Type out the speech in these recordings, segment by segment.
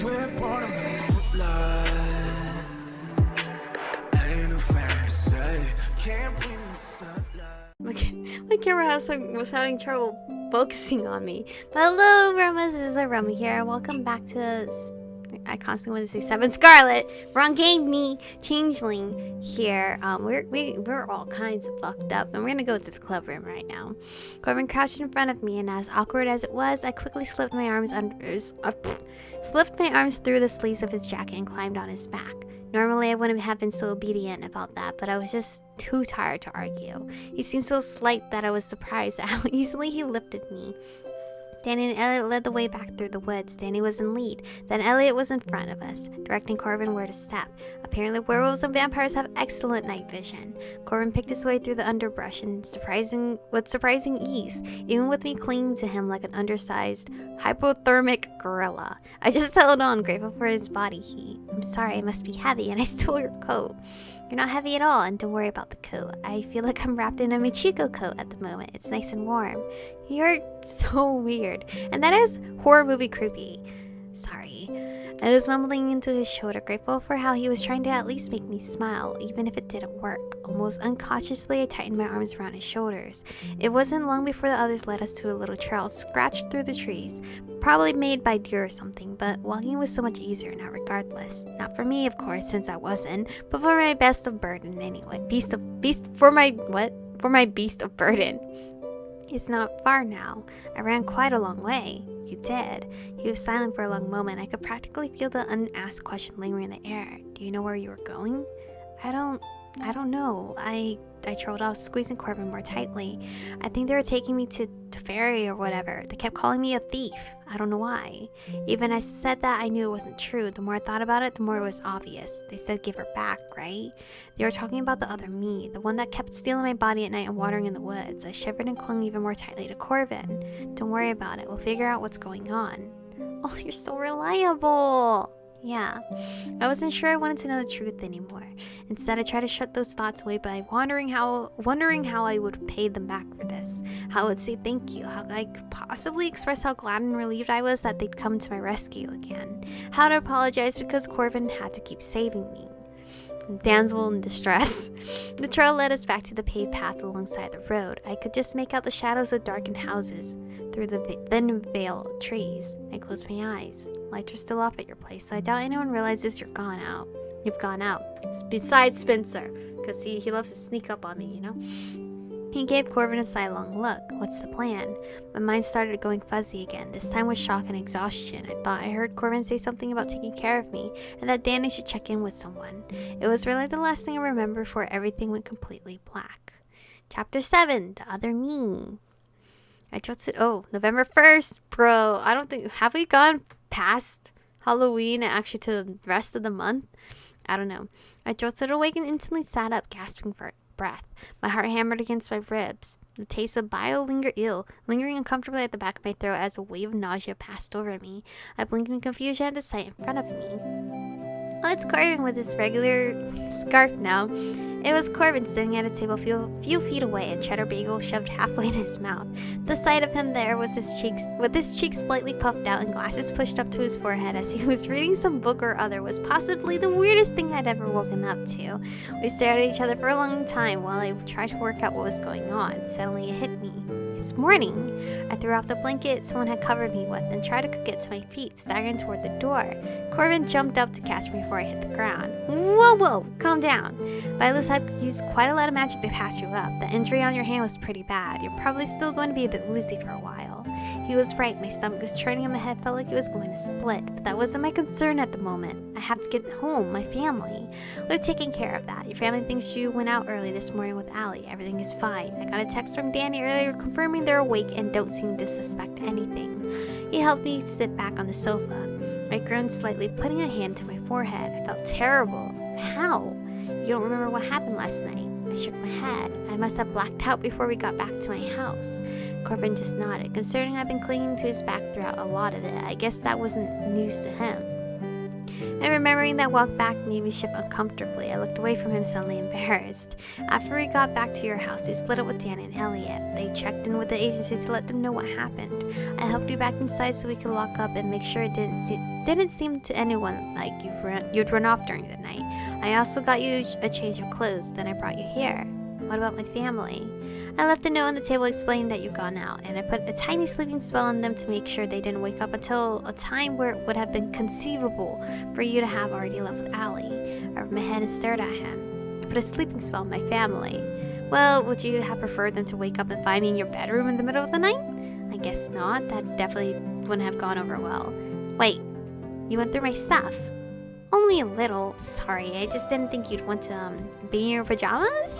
We're born in the moonlight. Ain't no fantasy. Can't breathe in the sunlight. My camera was having trouble focusing on me. But hello, Romas. This is Aromie here. Welcome back to. I constantly want to say Seven Scarlet. Wrong game, me. Changeling here. We're all kinds of fucked up, and we're gonna go to the club room right now. Corvin crouched in front of me, and as awkward as it was, I quickly slipped my arms through the sleeves of his jacket and climbed on his back. Normally, I wouldn't have been so obedient about that, but I was just too tired to argue. He seemed so slight that I was surprised at how easily he lifted me. Danny and Elliot led the way back through the woods. Danny was in lead, then Elliot was in front of us, directing Corvin where to step. Apparently, werewolves and vampires have excellent night vision. Corvin picked his way through the underbrush with surprising ease, even with me clinging to him like an undersized, hypothermic gorilla. I just held on, grateful for his body heat. I'm sorry, I must be heavy, and I stole your coat. You're not heavy at all, and don't worry about the coat. I feel like I'm wrapped in a Michiko coat at the moment. It's nice and warm. You're so weird. And that is horror movie creepy. Sorry. I was mumbling into his shoulder, grateful for how he was trying to at least make me smile, even if it didn't work. Almost unconsciously, I tightened my arms around his shoulders. It wasn't long before the others led us to a little trail scratched through the trees, probably made by deer or something, but walking was so much easier now regardless. Not for me, of course, since I wasn't, but for my beast of burden anyway. For my beast of burden. It's not far now. I ran quite a long way. You did. He was silent for a long moment. I could practically feel the unasked question lingering in the air. Do you know where you were going? I don't know. I trolled off, squeezing Corvin more tightly. I think they were taking me to ferry or whatever. They kept calling me a thief. I don't know why. Even as I said that, I knew it wasn't true. The more I thought about it, the more it was obvious. They said give her back, right? They were talking about the other me, the one that kept stealing my body at night and wandering in the woods. I shivered and clung even more tightly to Corvin. Don't worry about it. We'll figure out what's going on. Oh, you're so reliable. Yeah, I wasn't sure I wanted to know the truth anymore. Instead, I tried to shut those thoughts away by wondering how I would pay them back for this. How I would say thank you. How I could possibly express how glad and relieved I was that they'd come to my rescue again. How to apologize because Corvin had to keep saving me. Damsel in distress. The trail led us back to the paved path alongside the road. I could just make out the shadows of darkened houses through the thin veil of trees. I closed my eyes. Lights are still off at your place, so I doubt anyone realizes you've gone out. Besides Spencer, because he loves to sneak up on me, you know? He gave Corvin a sidelong look. What's the plan? My mind started going fuzzy again, this time with shock and exhaustion. I thought I heard Corvin say something about taking care of me, and that Danny should check in with someone. It was really the last thing I remember before everything went completely black. Chapter 7, The Other Me. I trusted, November 1st, bro. I don't think, have we gone past Halloween and actually to the rest of the month? I don't know. I jolted awake and instantly sat up, gasping for breath. My heart hammered against my ribs. The taste of bile lingering uncomfortably at the back of my throat as a wave of nausea passed over me. I blinked in confusion at the sight in front of me. Oh, it's Corvin with his regular scarf now. It was Corvin sitting at a table a few feet away, a cheddar bagel shoved halfway in his mouth. The sight of him there was his cheeks slightly puffed out and glasses pushed up to his forehead as he was reading some book or other was possibly the weirdest thing I'd ever woken up to. We stared at each other for a long time while I tried to work out what was going on. Suddenly it hit me. It's morning. I threw off the blanket someone had covered me with and tried to get to my feet, staggering toward the door. Corvin jumped up to catch me before I hit the ground. Whoa, calm down. Violet's had used quite a lot of magic to patch you up. The injury on your hand was pretty bad. You're probably still going to be a bit woozy for a while. He was right. My stomach was churning and my head felt like it was going to split. But that wasn't my concern at the moment. I have to get home, my family. We've taken care of that. Your family thinks you went out early this morning with Allie. Everything is fine. I got a text from Danny earlier confirming they're awake and don't seem to suspect anything. He helped me sit back on the sofa. I groaned slightly, putting a hand to my forehead. I felt terrible. How? You don't remember what happened last night? I shook my head. I must have blacked out before we got back to my house. Corvin just nodded. Considering I've been clinging to his back throughout a lot of it, I guess that wasn't news to him. And remembering that walk back made me shift uncomfortably. I looked away from him, suddenly embarrassed. After we got back to your house, we split up with Dan and Elliot. They checked in with the agency to let them know what happened. I helped you back inside so we could lock up and make sure it didn't didn't seem to anyone like you'd run off during the night. I also got you a change of clothes, then I brought you here. What about my family? I left a note on the table explaining that you'd gone out, and I put a tiny sleeping spell on them to make sure they didn't wake up until a time where it would have been conceivable for you to have already left with Allie. I rubbed my head and stared at him. I put a sleeping spell on my family. Well, would you have preferred them to wake up and find me in your bedroom in the middle of the night? I guess not. That definitely wouldn't have gone over well. Wait, you went through my stuff? Only a little. Sorry, I just didn't think you'd want to be in your pajamas?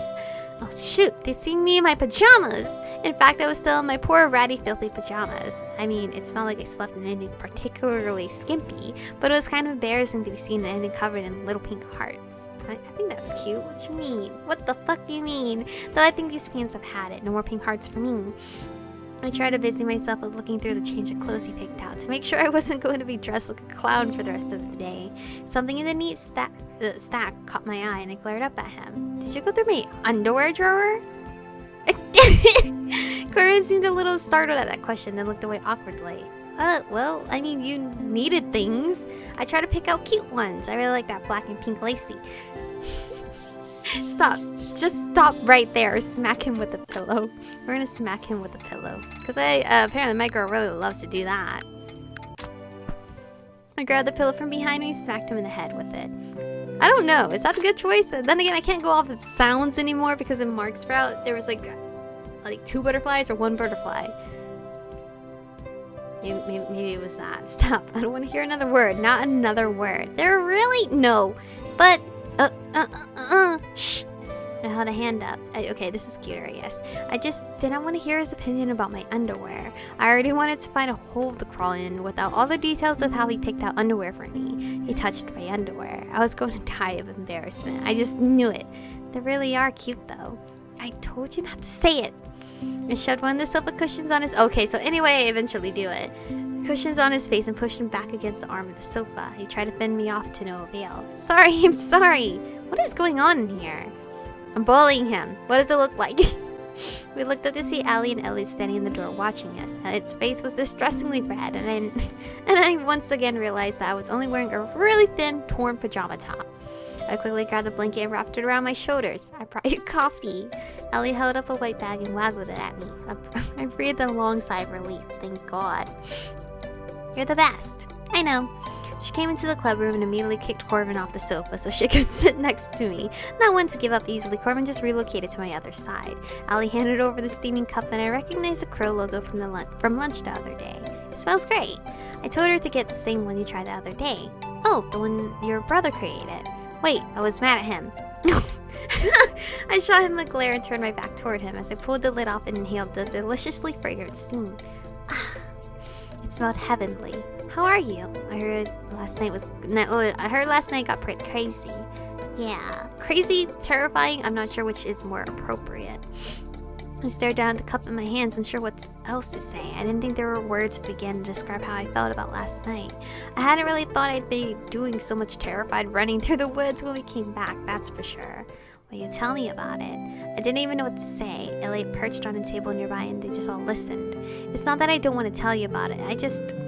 Oh shoot, they seen me in my pajamas! In fact, I was still in my poor, ratty, filthy pajamas. I mean, it's not like I slept in anything particularly skimpy, but it was kind of embarrassing to be seen in anything covered in little pink hearts. I think that's cute. What you mean? What the fuck do you mean? Though I think these pants have had it. No more pink hearts for me. I tried to busy myself with looking through the change of clothes he picked out to make sure I wasn't going to be dressed like a clown for the rest of the day. Something in the neat stack caught my eye and I glared up at him. Did you go through my underwear drawer? Corvin seemed a little startled at that question, then looked away awkwardly. Well, I mean, you needed things. I tried to pick out cute ones. I really like that black and pink lacy. Stop. Just stop right there. Smack him with a pillow. We're gonna smack him with a pillow. Because apparently my girl really loves to do that. I grabbed the pillow from behind me and smacked him in the head with it. I don't know. Is that a good choice? Then again, I can't go off of sounds anymore because in Mark's route, there was like 2 butterflies or 1 butterfly. Maybe it was that. Stop. I don't want to hear another word. Not another word. There really? No. But, shh. I held a hand up. Okay, this is cuter, I guess. I just didn't want to hear his opinion about my underwear. I already wanted to find a hole to crawl in without all the details of how he picked out underwear for me. He touched my underwear. I was going to die of embarrassment. I just knew it. They really are cute, though. I told you not to say it. I shoved one of the sofa cushions on his... Okay, so anyway, I eventually do it. Cushions on his face and pushed him back against the arm of the sofa. He tried to fend me off to no avail. Sorry, I'm sorry. What is going on in here? I'm bullying him. What does it look like? We looked up to see Allie and Ellie standing in the door watching us. Ellie's face was distressingly red, and I once again realized that I was only wearing a really thin, torn pajama top. I quickly grabbed the blanket and wrapped it around my shoulders. I brought you coffee. Ellie held up a white bag and waggled it at me. I breathed a long sigh of relief. Thank God. You're the best. I know. She came into the club room and immediately kicked Corvin off the sofa so she could sit next to me. Not one to give up easily, Corvin just relocated to my other side. Allie handed over the steaming cup and I recognized the Crow logo from lunch the other day. It smells great. I told her to get the same one you tried the other day. Oh, the one your brother created. Wait, I was mad at him. I shot him a glare and turned my back toward him as I pulled the lid off and inhaled the deliciously fragrant steam. It smelled heavenly. How are you? I heard last night got pretty crazy. Yeah, crazy, terrifying. I'm not sure which is more appropriate. I stared down at the cup in my hands, unsure what else to say. I didn't think there were words to begin to describe how I felt about last night. I hadn't really thought I'd be doing so much terrified running through the woods when we came back, that's for sure. Will you tell me about it? I didn't even know what to say. Elliot perched on a table nearby and they just all listened. It's not that I don't want to tell you about it.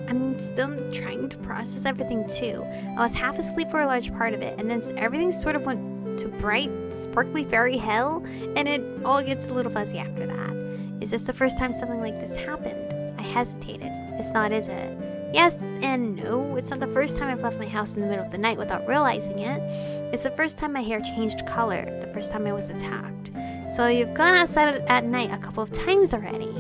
I'm still trying to process everything too. I was half asleep for a large part of it, and then everything sort of went to bright, sparkly fairy hell, and it all gets a little fuzzy after that. Is this the first time something like this happened? I hesitated. It's not, is it? Yes and no. It's not the first time I've left my house in the middle of the night without realizing it. It's the first time my hair changed color, the first time I was attacked. So you've gone outside at night a couple of times already.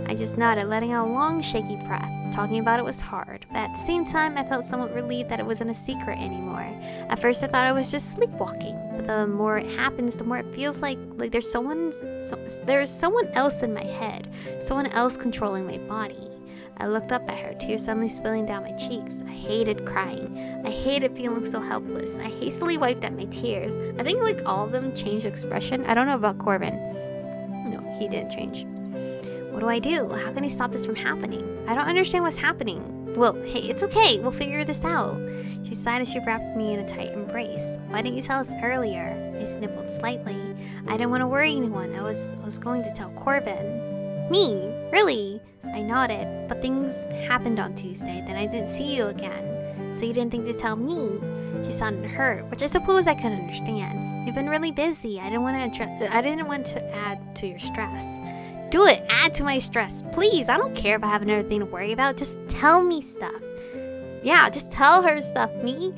I just nodded, letting out a long, shaky breath. Talking about it was hard, but at the same time, I felt somewhat relieved that it wasn't a secret anymore. At first, I thought I was just sleepwalking, but the more it happens, the more it feels like there's someone else in my head, someone else controlling my body. I looked up at her, tears suddenly spilling down my cheeks. I hated crying. I hated feeling so helpless. I hastily wiped at my tears. I think like all of them changed expression. I don't know about Corvin. No, he didn't change. What do I do? How can I stop this from happening? I don't understand what's happening. Well, hey, it's okay. We'll figure this out. She sighed as she wrapped me in a tight embrace. Why didn't you tell us earlier? I sniffled slightly. I didn't want to worry anyone. I was going to tell Corvin. Me? Really? I nodded, but things happened on Tuesday, then I didn't see you again. so you didn't think to tell me. She sounded hurt, which I suppose I could understand. You've been really busy. I didn't want to add to your stress. Do it. Add to my stress. Please, I don't care if I have another thing to worry about. Just tell me stuff. Yeah, just tell her stuff, me.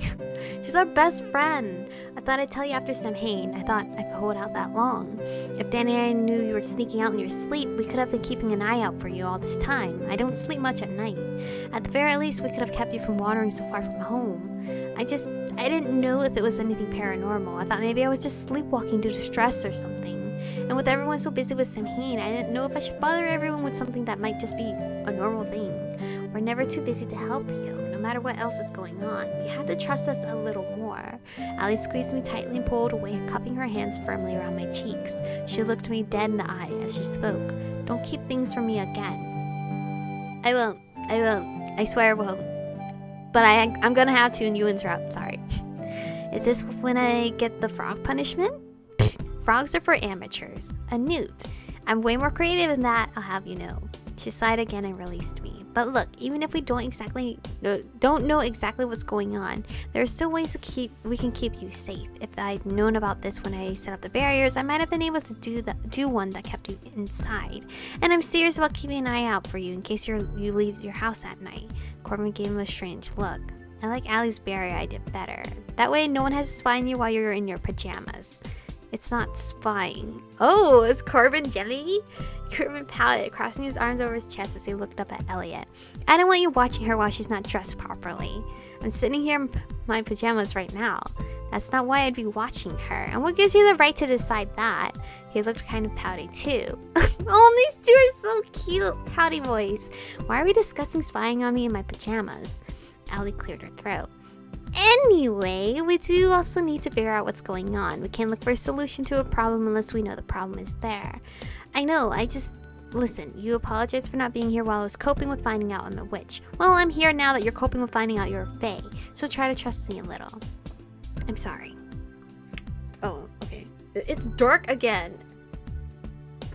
She's our best friend. I thought I'd tell you after Samhain. I thought I could hold out that long. If Danny and I knew you were sneaking out in your sleep, we could have been keeping an eye out for you all this time. I don't sleep much at night. At the very least, we could have kept you from wandering so far from home. I didn't know if it was anything paranormal. I thought maybe I was just sleepwalking due to stress or something. And with everyone so busy with Samhain, I didn't know if I should bother everyone with something that might just be a normal thing. We're never too busy to help you, no matter what else is going on. You have to trust us a little more. Allie squeezed me tightly and pulled away, cupping her hands firmly around my cheeks. She looked me dead in the eye as she spoke. Don't keep things from me again. I won't. I swear I won't. But I'm gonna have to and you interrupt, sorry. Is this when I get the frog punishment? Frogs are for amateurs. A newt. I'm way more creative than that, I'll have you know. She sighed again and released me. But look, even if we don't know exactly what's going on, there are still ways we can keep you safe. If I'd known about this when I set up the barriers, I might have been able to do one that kept you inside. And I'm serious about keeping an eye out for you in case you leave your house at night. Corvin gave him a strange look. I like Allie's barrier idea better. That way no one has to spy on you while you're in your pajamas. It's not spying. Oh, is Corvin jelly? Corvin pouted, crossing his arms over his chest as he looked up at Elliot. I don't want you watching her while she's not dressed properly. I'm sitting here in my pajamas right now. That's not why I'd be watching her. And what gives you the right to decide that? He looked kind of pouty too. Oh, these two are so cute. Pouty boys. Why are we discussing spying on me in my pajamas? Allie cleared her throat. Anyway, we do also need to figure out what's going on. We can't look for a solution to a problem unless we know the problem is there. I know, listen, you apologize for not being here while I was coping with finding out I'm a witch. Well, I'm here now that you're coping with finding out you're a fae, so try to trust me a little. I'm sorry. Oh, okay. It's dark again.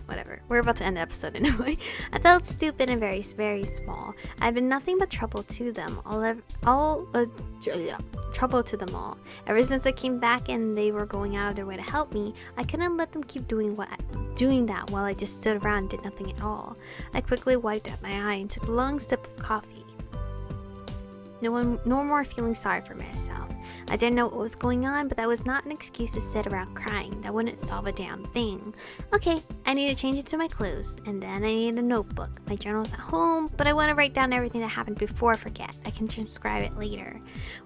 Whatever. We're about to end the episode anyway. I felt stupid and very, very small. I've been nothing but trouble to them trouble to them all. Ever since I came back and they were going out of their way to help me, I couldn't let them keep doing that while I just stood around and did nothing at all. I quickly wiped out my eye and took a long sip of coffee. No more feeling sorry for myself. I didn't know what was going on, but that was not an excuse to sit around crying. That wouldn't solve a damn thing. Okay, I need to change into my clothes, and then I need a notebook. My journal's at home, but I want to write down everything that happened before I forget. I can transcribe it later.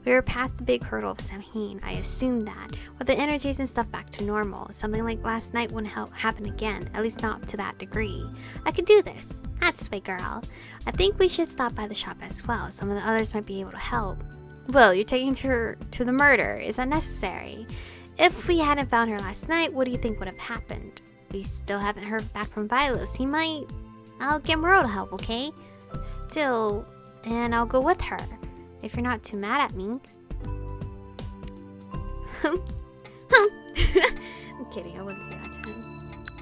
We were past the big hurdle of Samhain. I assumed that, with the energies and stuff back to normal, something like last night wouldn't happen again, at least not to that degree. I could do this. That's my girl. I think we should stop by the shop as well. Some of the others might be able to help. Will, you're taking her to the murder. Is that necessary? If we hadn't found her last night, what do you think would have happened? We still haven't heard back from Vilos. He might... I'll get Moro to help, okay? Still, and I'll go with her. If you're not too mad at me. I'm kidding, I wouldn't say that to him.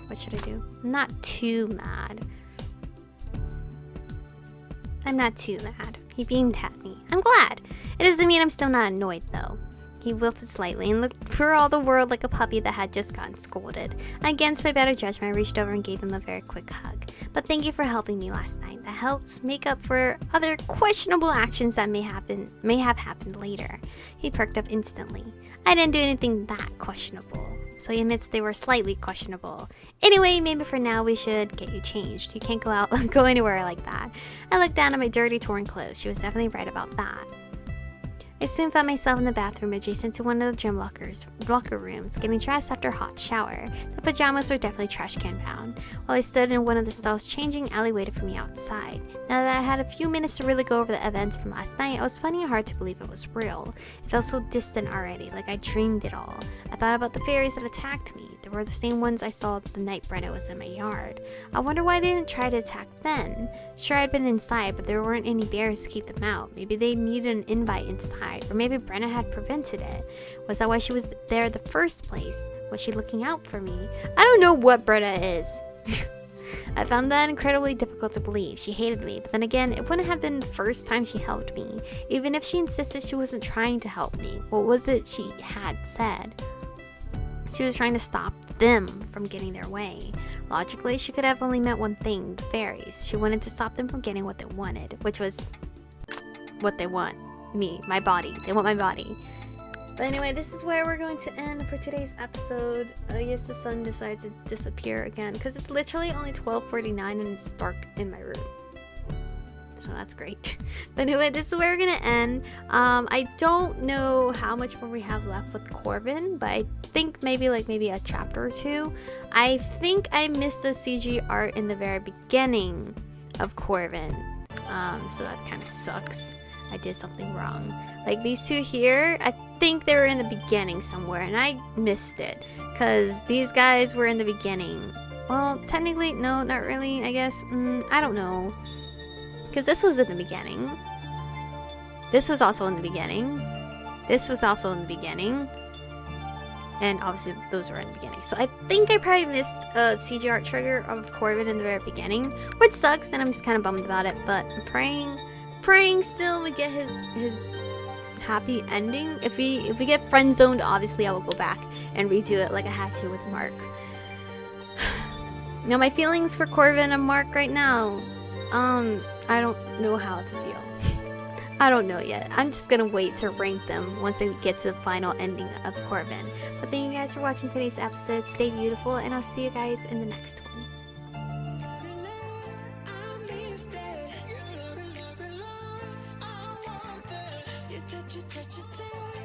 What should I do? Not too mad. I'm not too mad. He beamed at me. I'm glad. It doesn't mean I'm still not annoyed, though. He wilted slightly and looked for all the world like a puppy that had just gotten scolded. Against my better judgment, I reached over and gave him a very quick hug. But thank you for helping me last night. That helps make up for other questionable actions that may have happened later. He perked up instantly. I didn't do anything that questionable. So he admits they were slightly questionable. Anyway, maybe for now we should get you changed. You can't go anywhere like that. I looked down at my dirty, torn clothes. She was definitely right about that. I soon found myself in the bathroom adjacent to one of the gym locker rooms, getting dressed after a hot shower. The pajamas were definitely trash can bound. While I stood in one of the stalls changing, Allie waited for me outside. Now that I had a few minutes to really go over the events from last night, I was finding it hard to believe it was real. It felt so distant already, like I dreamed it all. I thought about the fairies that attacked me. They were the same ones I saw the night Brenna was in my yard. I wonder why they didn't try to attack then. Sure, I'd been inside, but there weren't any bears to keep them out. Maybe they needed an invite inside, or maybe Brenna had prevented it. Was that why she was there in the first place? Was she looking out for me? I don't know what Brenna is. I found that incredibly difficult to believe. She hated me, but then again, it wouldn't have been the first time she helped me. Even if she insisted she wasn't trying to help me, what was it she had said? She was trying to stop them from getting their way. Logically, she could have only meant one thing, the fairies. She wanted to stop them from getting what they wanted, which was what they want. Me, my body. They want my body. But anyway, this is where we're going to end for today's episode. I guess the sun decides to disappear again because it's literally only 12:49 and it's dark in my room. So that's great. But anyway, this is where we're gonna end. I don't know how much more we have left with Corvin, but I think maybe a chapter or two. I think I missed the CG art in the very beginning of Corvin. So that kind of sucks. I did something wrong. Like these two here, I think they were in the beginning somewhere and I missed it because these guys were in the beginning. Well, technically, no, not really, I guess. I don't know. Because this was in the beginning. This was also in the beginning. This was also in the beginning. And obviously those were in the beginning. So I think I probably missed a CG art trigger of Corvin in the very beginning. Which sucks and I'm just kind of bummed about it. But I'm praying still we get his happy ending. If we get friend zoned, obviously I will go back and redo it like I had to with Mark. Now my feelings for Corvin and Mark right now, I don't know how to feel. I don't know yet. I'm just gonna wait to rank them once I get to the final ending of Corvin. But thank you guys for watching today's episode. Stay beautiful and I'll see you guys in the next one. Touch it, touch it, touch it.